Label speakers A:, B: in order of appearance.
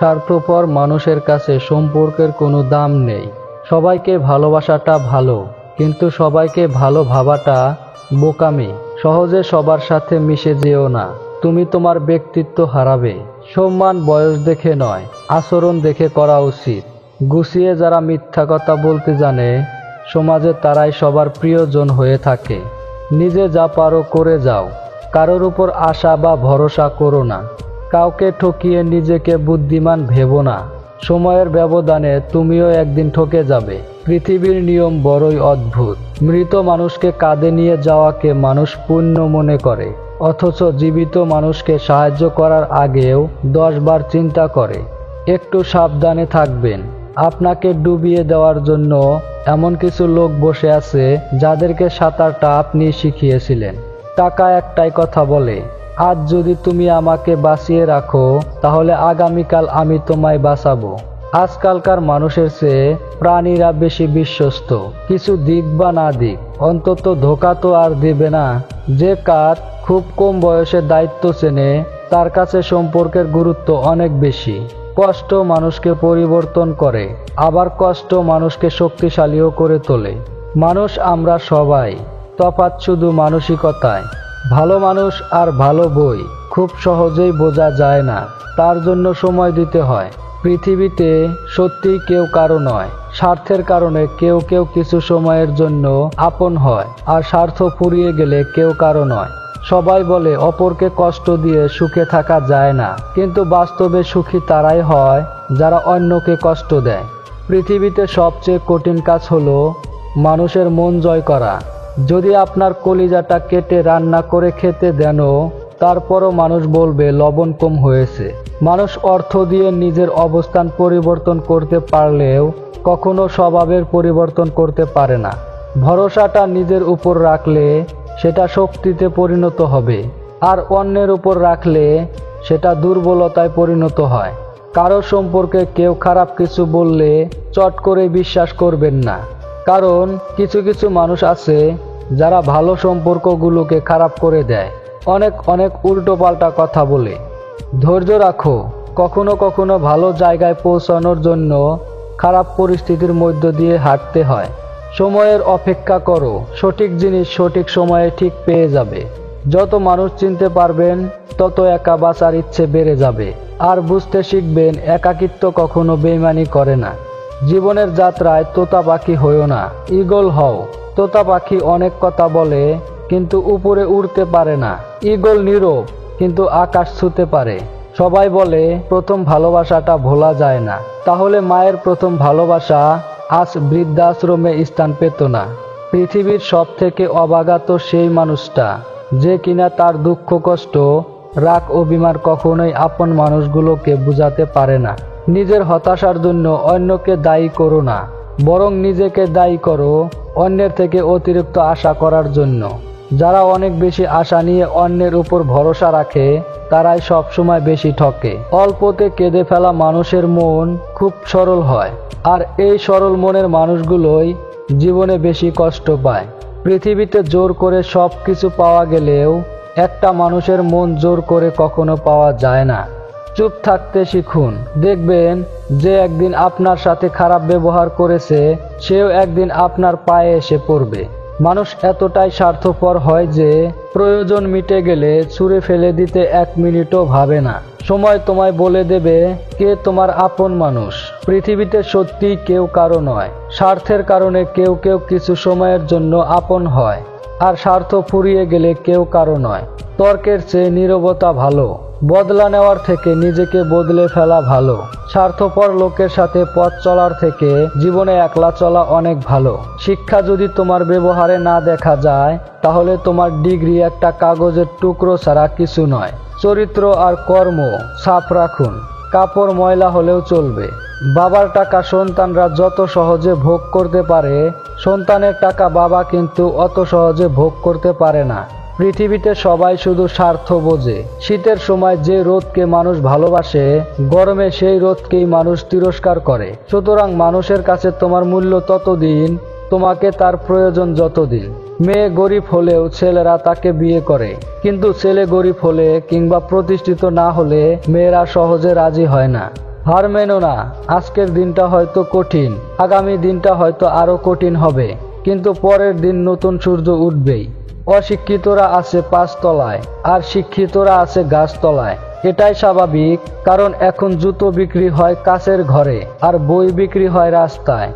A: স্বার্থপর মানুষের কাছে সম্পর্কের কোনো দাম নেই। সবাইকে ভালোবাসাটা ভালো, কিন্তু সবাইকে ভালো ভাবাটা বোকামি। সহজে সবার সাথে মিশে যেও না, তুমি তোমার ব্যক্তিত্ব হারাবে। সম্মান বয়স দেখে নয়, আচরণ দেখে করা উচিত। গুছিয়ে যারা মিথ্যা কথা বলতে জানে, সমাজে তারাই সবার প্রিয়জন হয়ে থাকে। নিজে যা পারো করে যাও, কারোর উপর আশা বা ভরসা করো না। কাউকে ঠকিয়ে নিজেকে বুদ্ধিমান ভেবো না। সময়ের ব্যবধানে তুমিও একদিন ঠকে যাবে। পৃথিবীর নিয়ম বড়ই অদ্ভুত। মৃত মানুষকে কাঁধে নিয়ে যাওয়াকে মানুষ পুণ্য মনে করে, অথচ জীবিত মানুষকে সাহায্য করার আগেও 10 বার চিন্তা করে। একটু সাবধানে থাকবেন। আপনাকে ডুবিয়ে দেওয়ার জন্য এমন কিছু লোক বসে আছে যাদেরকে সাঁতারটা আপনি শিখিয়েছিলেন। টাকা একটাই কথা বলে, আজ যদি তুমি আমাকে বাঁচিয়ে রাখো, তাহলে আগামীকাল আমি তোমায় বাঁচাবো। আজকালকার মানুষের চেয়ে প্রাণীরা বেশি বিশ্বস্ত। কিছু দিক বা না দিক, অন্তত ধোঁকা তো আর দেবে না। যে কার খুব কম বয়সে দায়িত্ব চেনে, তার কাছে সম্পর্কের গুরুত্ব অনেক বেশি। কষ্ট মানুষকে পরিবর্তন করে, আবার কষ্ট মানুষকে শক্তিশালীও করে তোলে। মানুষ আমরা সবাই, তফাৎ শুধু মানসিকতায়। ভালো মানুষ আর ভালো বই খুব সহজেই বোঝা যায় না, তার জন্য সময় দিতে হয়। পৃথিবীতে সত্যিই কেউ কারো নয়। স্বার্থের কারণে কেউ কেউ কিছু সময়ের জন্য আপন হয়, আর স্বার্থ ফুরিয়ে গেলে কেউ কারো নয়। সবাই বলে অপরকে কষ্ট দিয়ে সুখে থাকা যায় না, কিন্তু বাস্তবে সুখী তারাই হয় যারা অন্যকে কষ্ট দেয়। পৃথিবীতে সবচেয়ে কঠিন কাজ হলো মানুষের মন জয় করা। যদি আপনার কলিজাটা কেটে রান্না করে খেতে দেনও, তারপরও মানুষ বলবে লবণ কম হয়েছে। মানুষ অর্থ দিয়ে নিজের অবস্থান পরিবর্তন করতে পারলেও কখনো স্বভাবের পরিবর্তন করতে পারে না। ভরসাটা নিজের উপর রাখলে সেটা শক্তিতে পরিণত হবে, আর অন্যের উপর রাখলে সেটা দুর্বলতায় পরিণত হয়। কারো সম্পর্কে কেউ খারাপ কিছু বললে চট করে বিশ্বাস করবেন না, কারণ কিছু কিছু মানুষ আছে যারা ভালো সম্পর্কগুলোকে খারাপ করে দেয়। অনেক অনেক উল্টোপাল্টা কথা বলে। ধৈর্য রাখো, কখনো কখনো ভালো জায়গায় পৌঁছানোর জন্য খারাপ পরিস্থিতির মধ্য দিয়ে হাঁটতে হয়। সময়ের অপেক্ষা করো, সঠিক জিনিস সঠিক সময়ে ঠিক পেয়ে যাবে। যত মানুষ চিনতে পারবেন, তত একা বাঁচার ইচ্ছে বেড়ে যাবে। আর বুঝতে শিখবেন, একাকিত্ব কখনো বেইমানি করে না। জীবনের যাত্রায় তোতা পাখি হইও না, ঈগল হও। তোতা পাখি অনেক কথা বলে, কিন্তু উপরে উড়তে পারে না। ঈগল নীরব, কিন্তু আকাশ ছুঁতে পারে। সবাই বলে প্রথম ভালোবাসাটা ভোলা যায় না, তাহলে মায়ের প্রথম ভালোবাসা আজ বৃদ্ধাশ্রমে স্থান পেত না। পৃথিবীর সব থেকে অভাগা তো সেই মানুষটা যে কিনা তার দুঃখ কষ্ট, রাগ অভিমান কখনোই আপন মানুষগুলোকে বুঝাতে পারে না। নিজের হতাশার জন্য অন্যকে দায়ী করো না, বরং নিজেকে দায়ী করো অন্যের থেকে অতিরিক্ত আশা করার জন্য। যারা অনেক বেশি আশা নিয়ে অন্যের উপর ভরসা রাখে, তারাই সবসময় বেশি ঠকে। অল্পতে কেঁদে ফেলা মানুষের মন খুব সরল হয়, আর এই সরল মনের মানুষগুলোই জীবনে বেশি কষ্ট পায়। পৃথিবীতে জোর করে সব কিছু পাওয়া গেলেও একটা মানুষের মন জোর করে কখনো পাওয়া যায় না। চুপ থাকতে শিখুন, দেখবেন যে একদিন আপনার সাথে খারাপ ব্যবহার করেছে, সেও একদিন আপনার পায়ে এসে পড়বে। মানুষ এতটাই স্বার্থপর হয় যে প্রয়োজন মিটে গেলে ছুঁড়ে ফেলে দিতে 1 মিনিটও ভাবে না। সময় তোমায় বলে দেবে কে তোমার আপন মানুষ। পৃথিবীতে সত্যিই কেউ কারো নয়। স্বার্থের কারণে কেউ কেউ কিছু সময়ের জন্য আপন হয়, আর স্বার্থ ফুরিয়ে গেলে কেউ কারো নয়। তর্কের চেয়ে নীরবতা ভালো। বদলা নেওয়ার থেকে নিজেকে বদলে ফেলা ভালো। স্বার্থপর লোকের সাথে পথ চলার থেকে জীবনে একলা চলা অনেক ভালো। শিক্ষা যদি তোমার ব্যবহারে না দেখা যায়, তাহলে তোমার ডিগ্রি একটা কাগজের টুকরো ছাড়া কিছু নয়। চরিত্র আর কর্ম সাফ রাখুন, কাপড় ময়লা হলেও চলবে। বাবার টাকা সন্তানরা যত সহজে ভোগ করতে পারে, সন্তানের টাকা বাবা কিন্তু অত সহজে ভোগ করতে পারে না। পৃথিবীতে সবাই শুধু স্বার্থ বোঝে। শীতের সময় যে রোদকে মানুষ ভালোবাসে, গরমে সেই রোদকেই মানুষ তিরস্কার করে। সুতরাং মানুষের কাছে তোমার মূল্য ততদিন, তোমাকে তার প্রয়োজন যতদিন। মেয়ে গরিব হলেও ছেলেরা তাকে বিয়ে করে, কিন্তু ছেলে গরিব হলে কিংবা প্রতিষ্ঠিত না হলে মেয়েরা সহজে রাজি হয় না। হার মেনো না। আজকের দিনটা হয়তো কঠিন, আগামী দিনটা হয়তো আরো কঠিন হবে, কিন্তু পরের দিন নতুন সূর্য উঠবেই। অশিক্ষিতরা আছে 5 তলায় আর শিক্ষিতরা আছে গাছতলায়। এটাই স্বাভাবিক, কারণ এখন জুতো বিক্রি হয় কাচের ঘরে আর বই বিক্রি হয় রাস্তায়।